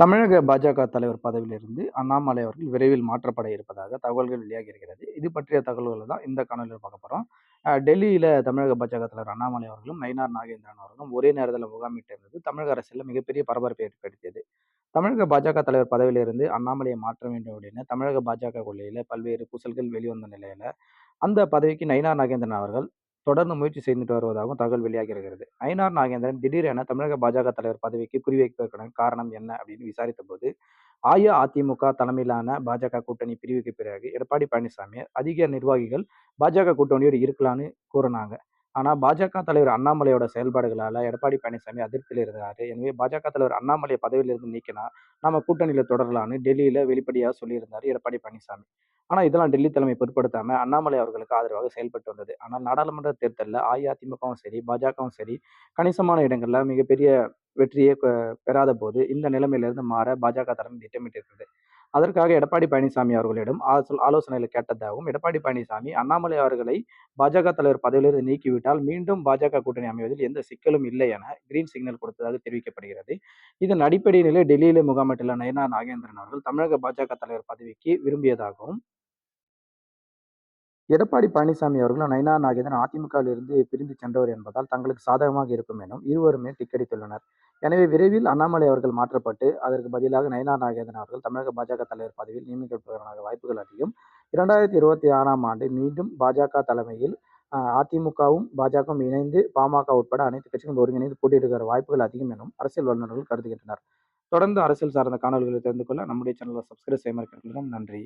தமிழக பாஜக தலைவர் பதவியிலிருந்து அண்ணாமலை அவர்கள் விரைவில் மாற்றப்பட இருப்பதாக தகவல்கள் வெளியாகி இருக்கிறது. இது பற்றிய தகவல்களை தான் இந்த காணொலியில பார்க்க போறோம். டெல்லியில தமிழக பாஜக தலைவர் அண்ணாமலை அவர்களும், நயினார் நாகேந்திரன் அவர்களும் ஒரே நேரத்தில முகாமிட்டு இருந்தது தமிழக அரசியல்ல மிகப்பெரிய பரபரப்பை ஏற்படுத்தியது. தமிழக பாஜக தலைவர் பதவியிலிருந்து அண்ணாமலையை மாற்ற வேண்டும் அப்படின்னு தமிழக பாஜக கொள்கையில பல்வேறு பூசல்கள் வெளிவந்த நிலையில, அந்த பதவிக்கு நயினார் நாகேந்திரன் அவர்கள் தொடர்ந்து முயற்சி செய்துட்டு வருவதாகவும் தகவல் வெளியாகி இருக்கிறது. நயினார் நாகேந்திரன் திடீரென தமிழக பாஜக தலைவர் பதவிக்கு குறிவைப்பதற்கான காரணம் என்ன அப்படின்னு விசாரித்தபோது, அஇஅதிமுக தலைமையிலான பாஜக கூட்டணி பிரிவுக்கு பிறகு எடப்பாடி பழனிசாமி அதிக நிர்வாகிகள் பாஜக கூட்டணியோடு இருக்கலான்னு கூறுனாங்க. ஆனா பாஜக தலைவர் அண்ணாமலையோட செயல்பாடுகளால எடப்பாடி பழனிசாமி அதிருப்தியில இருந்தாரு. எனவே பாஜக தலைவர் அண்ணாமலையை பதவியிலிருந்து நீக்கினா நம்ம கூட்டணியில தொடரலான்னு டெல்லியில வெளிப்படையா சொல்லியிருந்தாரு எடப்பாடி பழனிசாமி. ஆனா இதெல்லாம் டெல்லி தலைமை பொருட்படுத்தாம அண்ணாமலை அவர்களுக்கு ஆதரவாக செயல்பட்டு வந்தது. ஆனால் நாடாளுமன்ற தேர்தல்ல அஇஅதிமுகவும் சரி, பாஜகவும் சரி, கணிசமான இடங்கள்ல மிகப்பெரிய வெற்றியை பெறாத போது இந்த நிலைமையிலிருந்து மாற பாஜக தலைமை திட்டமிட்டிருக்கிறது. அதற்காக எடப்பாடி பழனிசாமி அவர்களிடம் ஆலோசனைகளை கேட்டதாகவும், எடப்பாடி பழனிசாமி அண்ணாமலை அவர்களை பாஜக தலைவர் பதவியிலிருந்து நீக்கிவிட்டால் மீண்டும் பாஜக கூட்டணி அமைவதில் எந்த சிக்கலும் இல்லை என கிரீன் சிக்னல் கொடுத்ததாக தெரிவிக்கப்படுகிறது. இதன் அடிப்படையிலே டெல்லியிலே முகாமிட்டுள்ள நயனா நாகேந்திரன் அவர்கள் தமிழக பாஜக தலைவர் பதவிக்கு விரும்பியதாகவும், எடப்பாடி பழனிசாமி அவர்களும் நயினா நாகேந்திரன் அதிமுகவிலிருந்து பிரிந்து சென்றவர் என்பதால் தங்களுக்கு சாதகமாக இருக்கும் எனும் இருவருமே டிக்கெடித்துள்ளனர். எனவே விரைவில் அண்ணாமலை அவர்கள் மாற்றப்பட்டு அதற்கு பதிலாக நயினா நாகேந்திரன் அவர்கள் தமிழக பாஜக தலைவர் பதவியில் நியமிக்கப்படுவதற்கான வாய்ப்புகள் அதிகம். 2026ஆம் ஆண்டு மீண்டும் பாஜக தலைமையில் அதிமுகவும் பாஜகவும் இணைந்து பாமக உட்பட அனைத்து கட்சிகளும் ஒருங்கிணைந்து போட்டியிடுகிற வாய்ப்புகள் அதிகம் எனும் அரசியல் வல்லுநர்கள் கருதுகின்றனர். தொடர்ந்து அரசியல் சார்ந்த காணொலிகளை தெரிந்து கொள்ள நம்முடைய சேனலை சப்ஸ்கிரைப் செய்ய மறக்காதீர்கள். நன்றி.